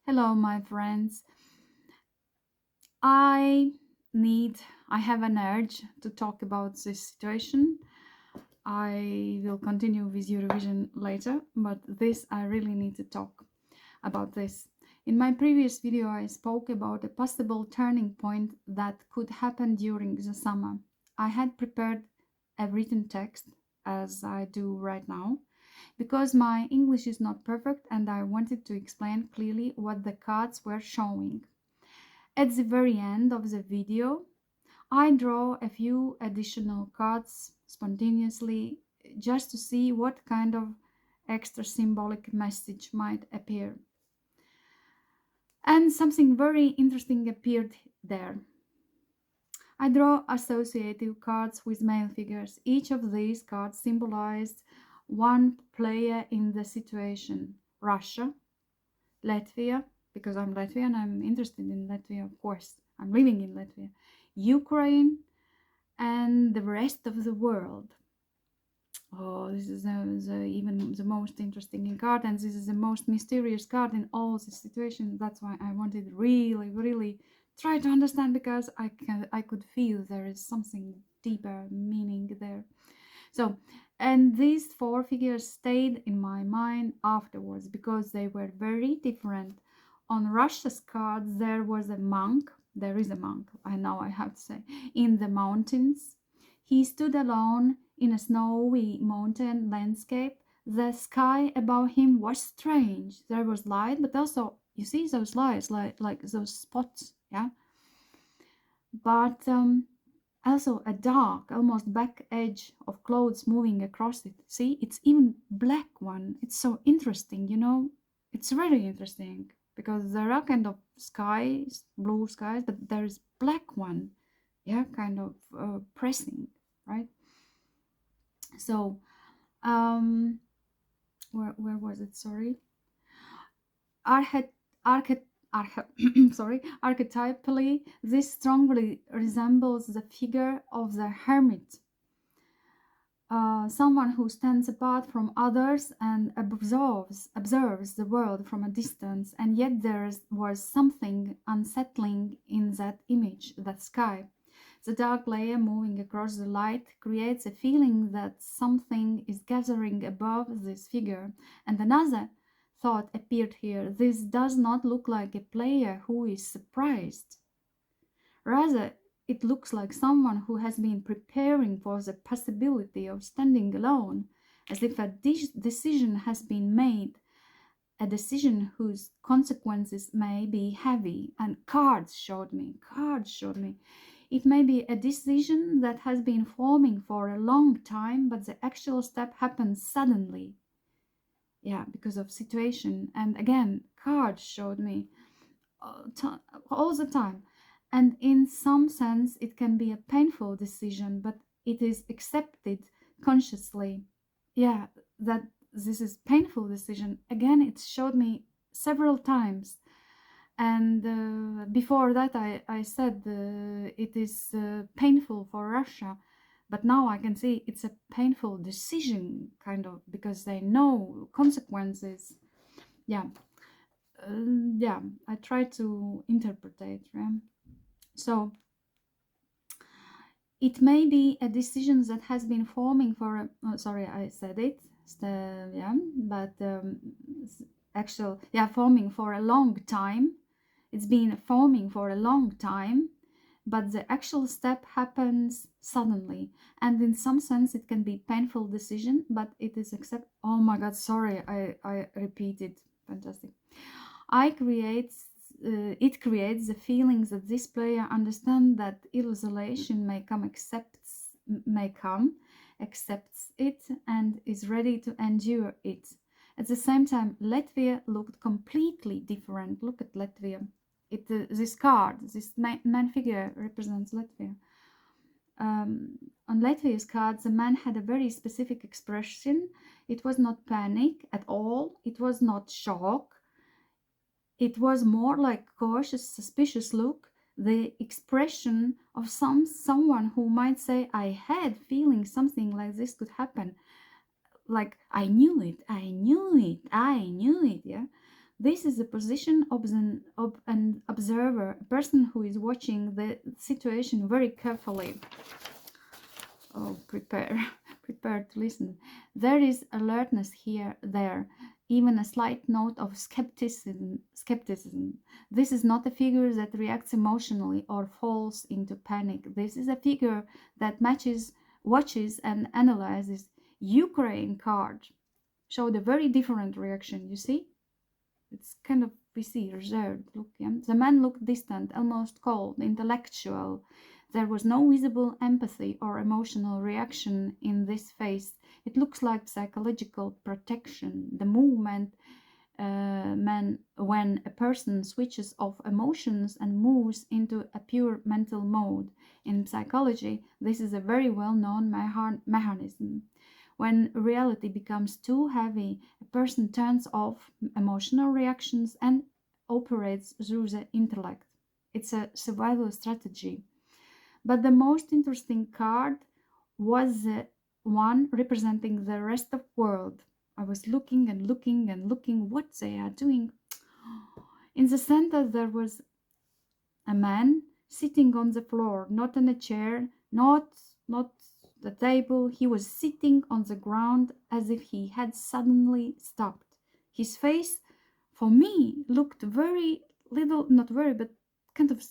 Hello, my friends. I I have an urge to talk about this situation. I will continue with Eurovision later, but this I really need to talk about this. In my previous video, I spoke about a possible turning point that could happen during the summer. I had prepared a written text, as I do right now, because my English is not perfect and I wanted to explain clearly what the cards were showing. At the very end of the video, I draw a few additional cards spontaneously just to see what kind of extra symbolic message might appear. And something very interesting appeared there. I draw associative cards with male figures. Each of these cards symbolized one player in the situation. Russia, Latvia, because I'm Latvian, I'm interested in Latvia, of course. I'm living in Latvia. Ukraine and the rest of the world. Oh, this is even the most interesting card, and this is the most mysterious card in all the situation. That's why I wanted really try to understand, because I could feel there is something deeper meaning there. So, and these four figures stayed in my mind afterwards because they were very different. On Russia's cards, there was a monk. There is a monk, I know I have to say, in the mountains. He stood alone in a snowy mountain landscape. The sky above him was strange. There was light, but also you see those lights, like those spots, yeah. But also a dark, almost black edge of clouds moving across it. See, it's even black one. It's so interesting, you know. It's really interesting because there are kind of skies, blue skies, but there is black one, yeah, kind of pressing, right? So, um, where was it? Sorry, archet archet sorry, archetypally, this strongly resembles the figure of the hermit, someone who stands apart from others and observes the world from a distance. And yet there was something unsettling in that image, that sky. The dark layer moving across the light creates a feeling that something is gathering above this figure. And another thought appeared here: this does not look like a player who is surprised. Rather, it looks like someone who has been preparing for the possibility of standing alone, as if a decision has been made, a decision whose consequences may be heavy. And cards showed me. It may be a decision that has been forming for a long time, but the actual step happens suddenly. Yeah, because of situation. And again, cards showed me all the time. And in some sense, it can be a painful decision, but it is accepted consciously. Yeah, that this is painful decision. Again, it showed me several times. And before that, I said it is painful for Russia. But now I can see it's a painful decision, kind of, because they know consequences. Yeah, yeah, I try to interpret it. Right? So it may be a decision that has been forming for a, sorry, I said it, yeah, but actual, yeah, forming for a long time. It's been forming for a long time, but the actual step happens suddenly. And in some sense, it can be painful decision, but it is accept. Oh my God, sorry, I repeated. Fantastic. I creates it creates the feelings that this player understands that isolation may come, accepts it, and is ready to endure it. At the same time, Latvia looked completely different. Look at Latvia. This card, this man figure represents Latvia. On Latvia's card, the man had a very specific expression. It was not panic at all. It was not shock. It was more like cautious, suspicious look, the expression of someone who might say, I had feeling something like this could happen. Like, I knew it, yeah. This is the position of an observer, a person who is watching the situation very carefully. Oh, prepare to listen. There is alertness here, there, even a slight note of skepticism. This is not a figure that reacts emotionally or falls into panic. This is a figure that watches and analyzes. Ukraine card showed a very different reaction, you see? It's kind of, we see, reserved look. Yeah? The man looked distant, almost cold, intellectual. There was no visible empathy or emotional reaction in this face. It looks like psychological protection. The movement when a person switches off emotions and moves into a pure mental mode. In psychology, this is a very well-known mechanism. When reality becomes too heavy, a person turns off emotional reactions and operates through the intellect. It's a survival strategy. But the most interesting card was the one representing the rest of the world. I was looking and looking and looking what they are doing. In the center there was a man sitting on the floor, not in a chair, not the table. He was sitting on the ground as if he had suddenly stopped. His face, for me, looked very little, not very, but kind of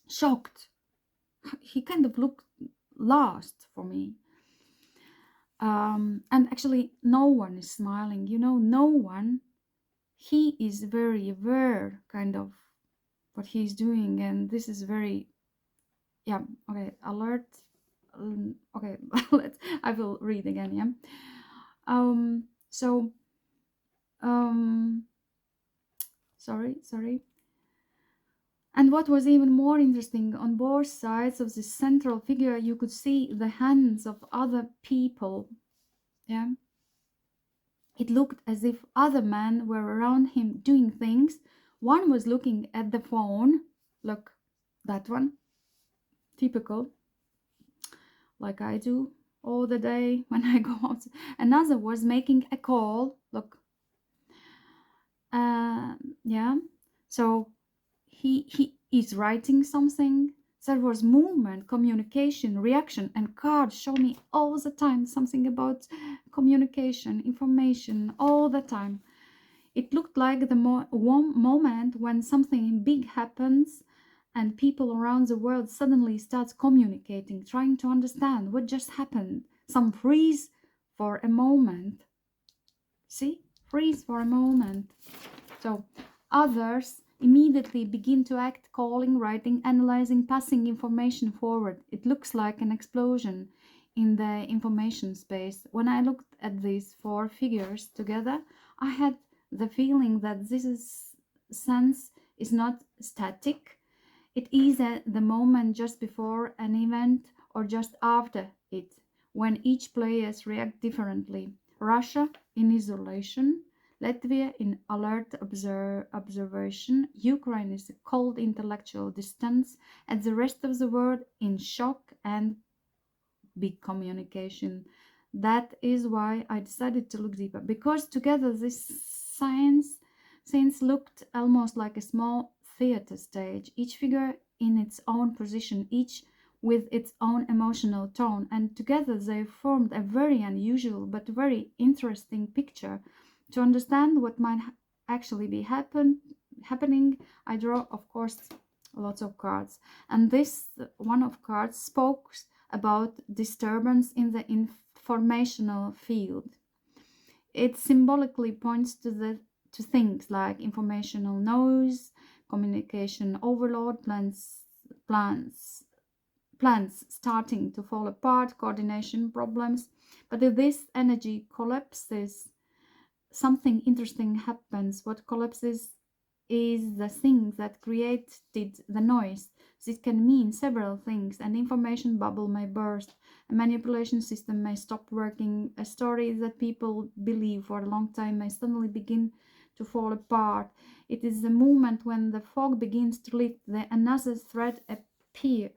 shocked. He kind of looked lost for me. And actually, no one is smiling, no one. He is very aware, kind of, what he's doing, and this is very, yeah, okay, alert. Okay, I will read again, yeah. So, sorry. And what was even more interesting, on both sides of this central figure, you could see the hands of other people. Yeah. It looked as if other men were around him doing things. One was looking at the phone. Look, that one. Typical. Like I do all the day when I go out. Another was making a call. Look. Yeah. So he is writing something. There was movement, communication, reaction, and cards show me all the time something about communication, information, all the time. It looked like the moment when something big happens and people around the world suddenly start communicating, trying to understand what just happened. Some freeze for a moment. See? Freeze for a moment. So others immediately begin to act, calling, writing, analyzing, passing information forward. It looks like an explosion in the information space. When I looked at these four figures together, I had the feeling that sense is not static. It is at the moment just before an event or just after it, when each players react differently. Russia in isolation, Latvia in alert observation, Ukraine is a cold intellectual distance, and the rest of the world in shock and big communication. That is why I decided to look deeper, because together this scenes looked almost like a small theater stage, each figure in its own position, each with its own emotional tone, and together they formed a very unusual but very interesting picture. To understand what might actually be happening, I draw, of course, lots of cards, and this one of cards spoke about disturbance in the informational field. It symbolically points to things like informational noise, communication overload, plans starting to fall apart, coordination problems. But if this energy collapses, something interesting happens. What collapses is the thing that created the noise. This can mean several things. An information bubble may burst, a manipulation system may stop working, a story that people believe for a long time may suddenly begin to fall apart. It is the moment when the fog begins to lift, then another thread appeared.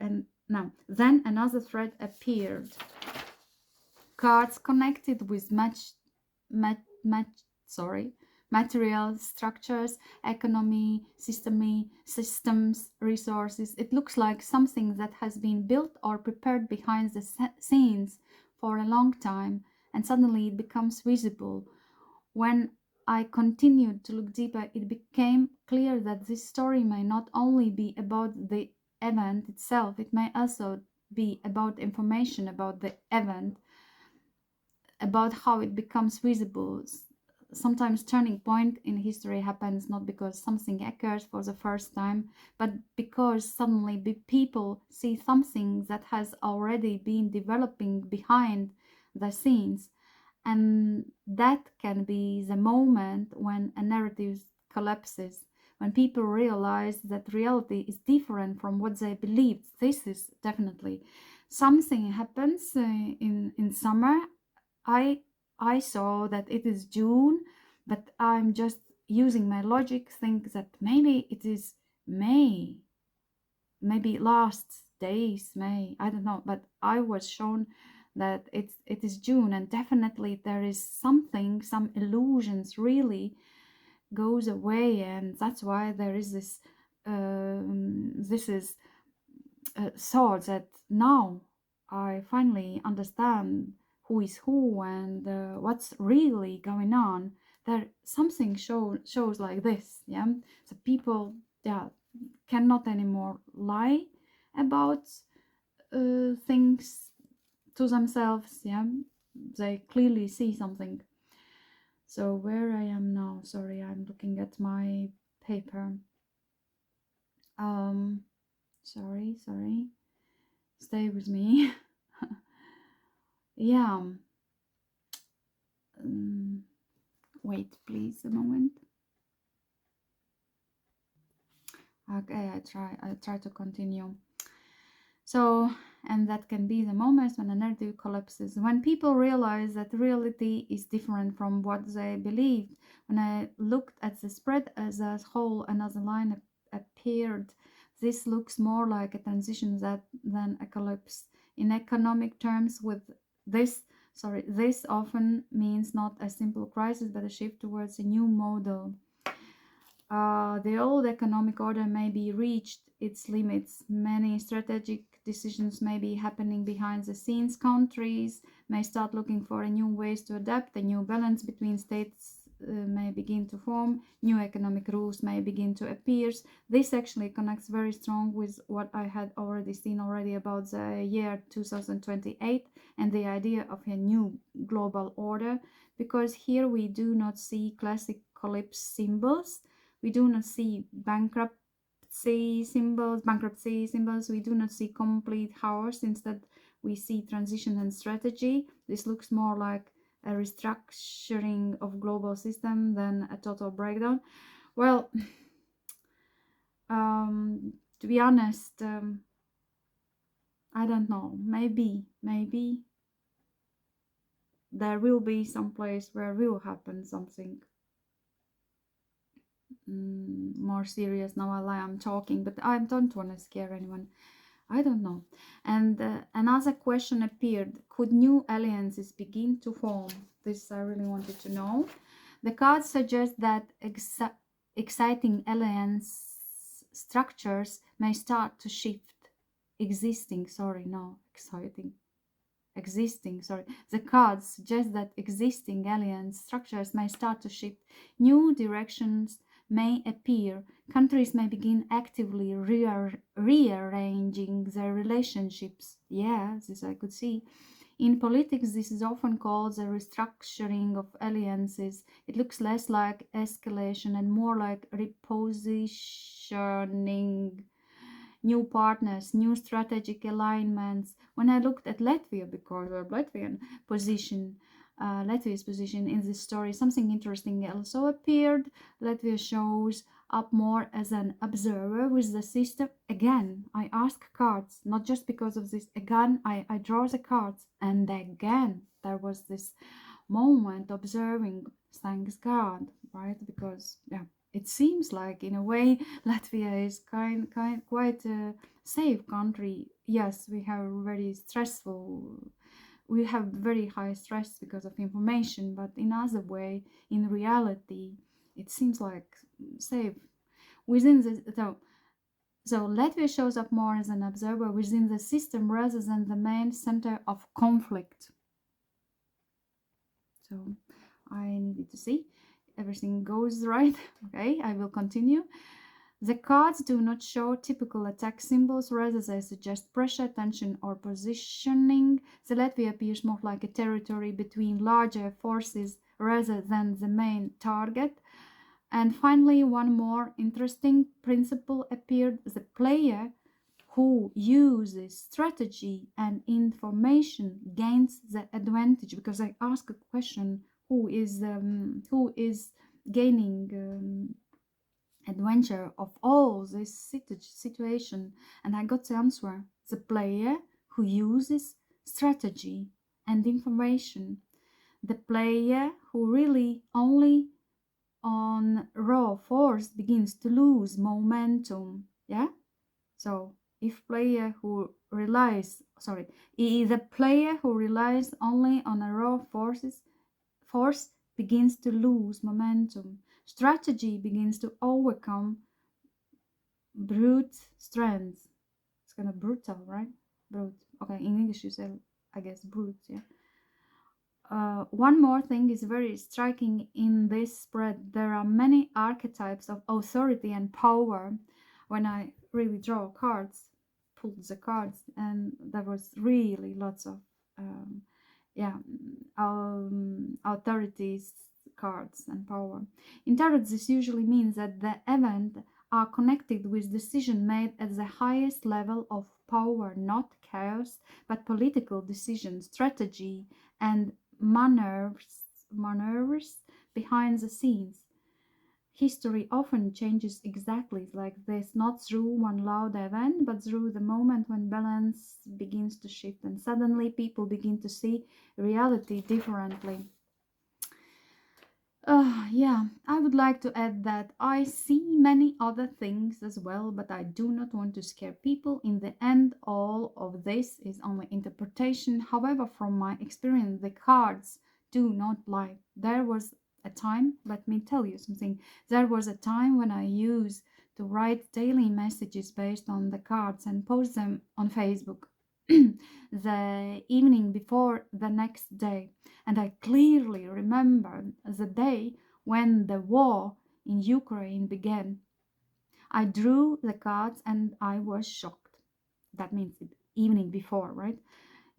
Cards connected with material structures, economy, systems, resources. It looks like something that has been built or prepared behind the scenes for a long time, and suddenly it becomes visible. When I continued to look deeper, it became clear that this story may not only be about the event itself, it may also be about information about the event, about how it becomes visible. Sometimes turning point in history happens not because something occurs for the first time, but because suddenly people see something that has already been developing behind the scenes. And that can be the moment when a narrative collapses, when people realize that reality is different from what they believed. This is definitely something happens in summer. I saw that it is June, but I'm just using my logic, think that maybe it is May, maybe last days May, I don't know, but I was shown that it is June, and definitely there is something, some illusions really goes away, and that's why there is this this is thought that now I finally understand who is who and what's really going on. There something shows like this, yeah. So people, yeah, cannot anymore lie about things to themselves, yeah. They clearly see something. So where I am now, sorry, I'm looking at my paper. Um, sorry, stay with me. Yeah. um, Wait please a moment. Okay, I try to continue. So, and that can be the moments when a narrative collapses, when people realize that reality is different from what they believed. When I looked at the spread as a whole, another line appeared. This looks more like a transition than a collapse. In economic terms, with this, this often means not a simple crisis, but a shift towards a new model. The old economic order may be reached its limits. Many strategic decisions may be happening behind the scenes. Countries may start looking for new ways to adapt. A new balance between states may begin to form. New economic rules may begin to appear. This actually connects very strong with what I had already seen about the year 2028 and the idea of a new global order, because here we do not see classic collapse symbols. We do not see bankruptcy symbols. We do not see complete chaos. Instead, we see transition and strategy. This looks more like a restructuring of global system than a total breakdown. Well, to be honest, I don't know. Maybe there will be some place where will happen something more serious. Now I am talking, but I don't want to scare anyone. I don't know. And another question appeared: could new alliances begin to form? This I really wanted to know. The cards suggest that exciting alliance structures may start to shift. The cards suggest that existing alliance structures may start to shift. New directions may appear. Countries may begin actively rearranging their relationships. Yeah, this I could see. In politics, this is often called the restructuring of alliances. It looks less like escalation and more like repositioning. New partners, new strategic alignments. When I looked at Latvia, because of Latvia's position in this story, something interesting also appeared. Latvia shows up more as an observer with the system. Again, I ask cards, not just because of this. Again, I draw the cards, and again, there was this moment observing. Thanks God, right? Because yeah, it seems like in a way Latvia is quite a safe country. Yes, we have very stressful. We have very high stress because of information, but in other way, in reality, It seems like safe within the so Latvia shows up more as an observer within the system rather than the main center of conflict. So I needed to see everything goes right. Okay, I will continue. The cards do not show typical attack symbols, rather they suggest pressure, tension, or positioning. The Latvia appears more like a territory between larger forces rather than the main target. And finally, one more interesting principle appeared: the player who uses strategy and information gains the advantage. Because I asked a question: who is gaining adventure of all this situation? And I got the answer: the player who uses strategy and information. The player who really only on raw force begins to lose momentum. Yeah, so if player who relies sorry the player who relies only on a raw force begins to lose momentum. Strategy begins to overcome brute strength. It's kind of brutal, right? Brute. Okay, in English you say, I guess, brute. Yeah. One more thing is very striking in this spread. There are many archetypes of authority and power. When I really draw cards, pulled the cards, and there was really lots of yeah authorities cards and power. In tarot, this usually means that the event are connected with decision made at the highest level of power, not chaos, but political decision, strategy, and maneuvers behind the scenes. History often changes exactly like this, not through one loud event, but through the moment when balance begins to shift and suddenly people begin to see reality differently. Yeah, I would like to add that I see many other things as well, but I do not want to scare people. In the end, all of this is only interpretation. However, from my experience, the cards do not lie. There was a time, let me tell you something. There was a time when I used to write daily messages based on the cards and post them on Facebook the evening before the next day. And I clearly remember the day when the war in Ukraine began. I drew the cards and I was shocked. That means the evening before, right?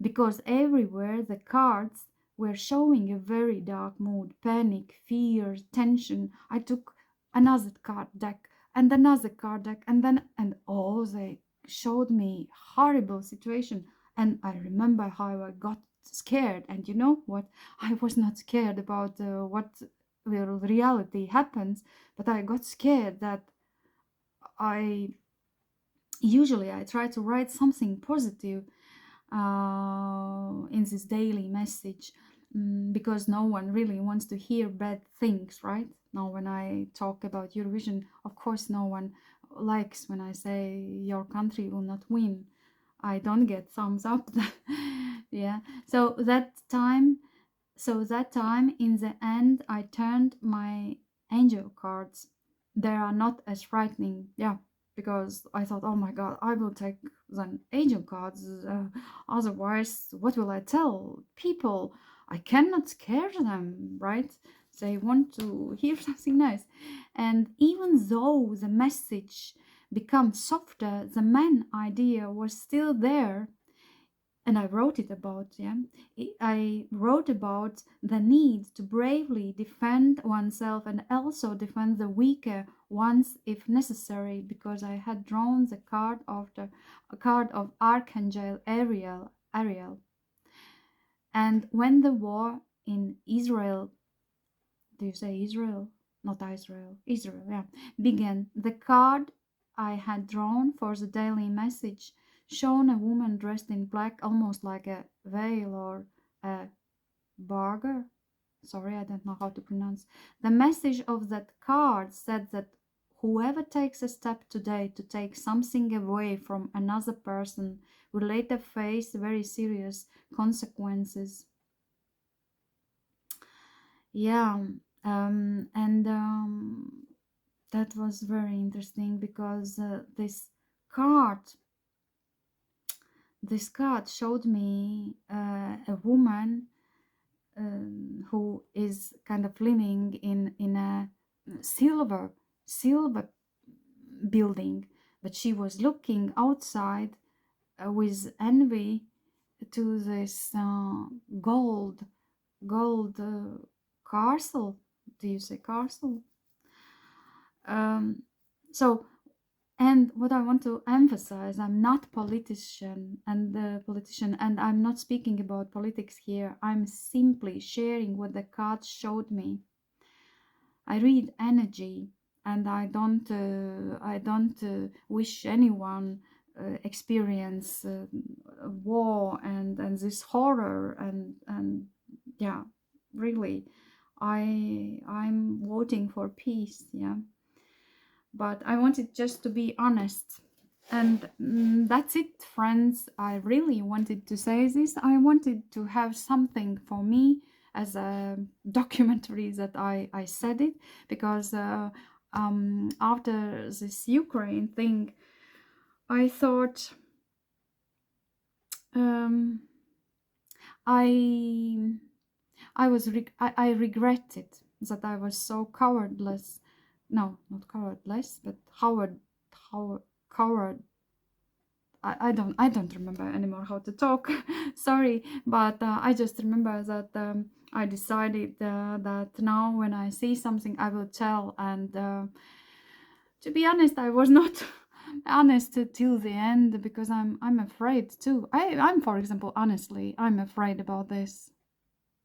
Because everywhere the cards were showing a very dark mood: panic, fear, tension. I took another card deck and another card deck, and then they showed me horrible situation. And I remember how I got scared. And you know what? I was not scared about what will reality happens, but I got scared that I I try to write something positive in this daily message, because no one really wants to hear bad things, right? Now, when I talk about Eurovision, of course, no one likes when I say your country will not win. I don't get thumbs up. Yeah. That time, in the end, I turned my angel cards. They are not as frightening. Yeah, because I thought, oh my god, I will take the angel cards. Otherwise, what will I tell people? I cannot scare them, right? They want to hear something nice. And even though the message becomes softer, the main idea was still there. And I wrote it about, yeah. I wrote about the need to bravely defend oneself and also defend the weaker ones if necessary, because I had drawn the card after a card of Archangel Ariel. And when the war in Israel, do you say Israel? Not Israel, Israel, yeah, began, the card I had drawn for the daily message shown a woman dressed in black, almost like a veil or a barger. Sorry, I don't know how to pronounce. The message of that card said that whoever takes a step today to take something away from another person will later face very serious consequences. Yeah, And that was very interesting because card this card showed me a woman who is kind of living in a silver silver building, but she was looking outside with envy to this gold castle. Do you say castle? So, and what I want to emphasize, I'm not politician, and I'm not speaking about politics here. I'm simply sharing what the card showed me. I read energy, and I don't wish anyone experience war and this horror and yeah, really, I'm voting for peace. Yeah, but I wanted just to be honest. And that's it, friends. I really wanted to say this. I wanted to have something for me as a documentary that I said it, because after this Ukraine thing, I thought um, I I regretted that I was so cowardless. No, not cowardless, but coward. I don't remember anymore how to talk. Sorry, but I just remember that I decided that now when I see something I will tell. And to be honest, I was not honest till the end, because I'm afraid too. I'm, for example, honestly, I'm afraid about this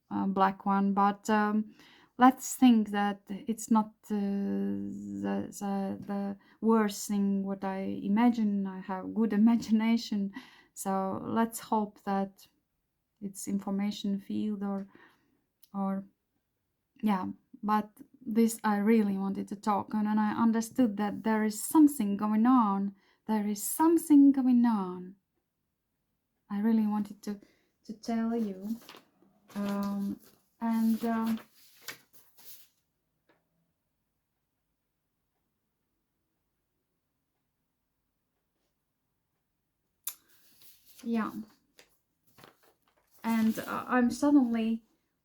black one. But let's think that it's not the worst thing what I imagine. I have good imagination, so let's hope that it's information field or yeah. But this I really wanted to talk on, and I understood that there is something going on. There is something going on. I really wanted to tell you. And yeah, and I'm suddenly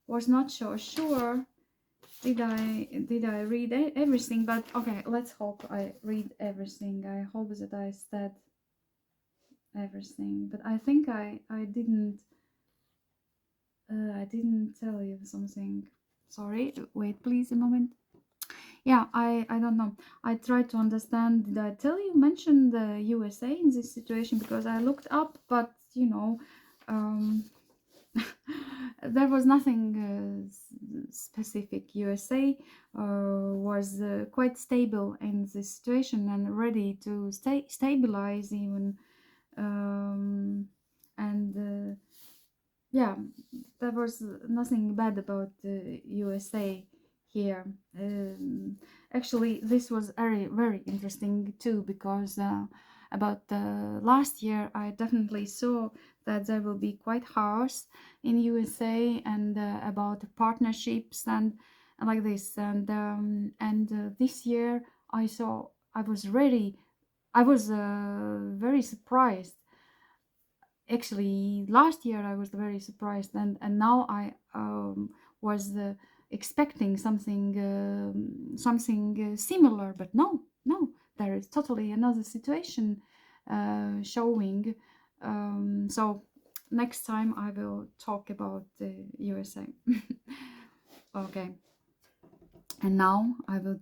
was not so sure did I read everything. But okay, let's hope I read everything. I hope that I said everything, but I think I didn't tell you something. Sorry, wait please a moment. Yeah, I don't know. I tried to understand. Did I tell you mention the USA in this situation? Because I looked up, but there was nothing specific. USA was quite stable in this situation and ready to stabilize even. And yeah, there was nothing bad about USA here. Actually, this was very, very interesting too, because about last year I definitely saw that there will be quite harsh in USA, and about partnerships and like this. And this year I was ready. I was very surprised. Actually, last year I was very surprised, and now I was expecting something similar. But no, there is totally another situation showing. So next time I will talk about the USA. Okay, and now I will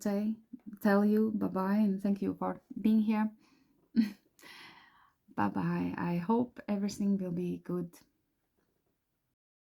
tell you bye bye, and thank you for being here. Bye bye. I hope everything will be good.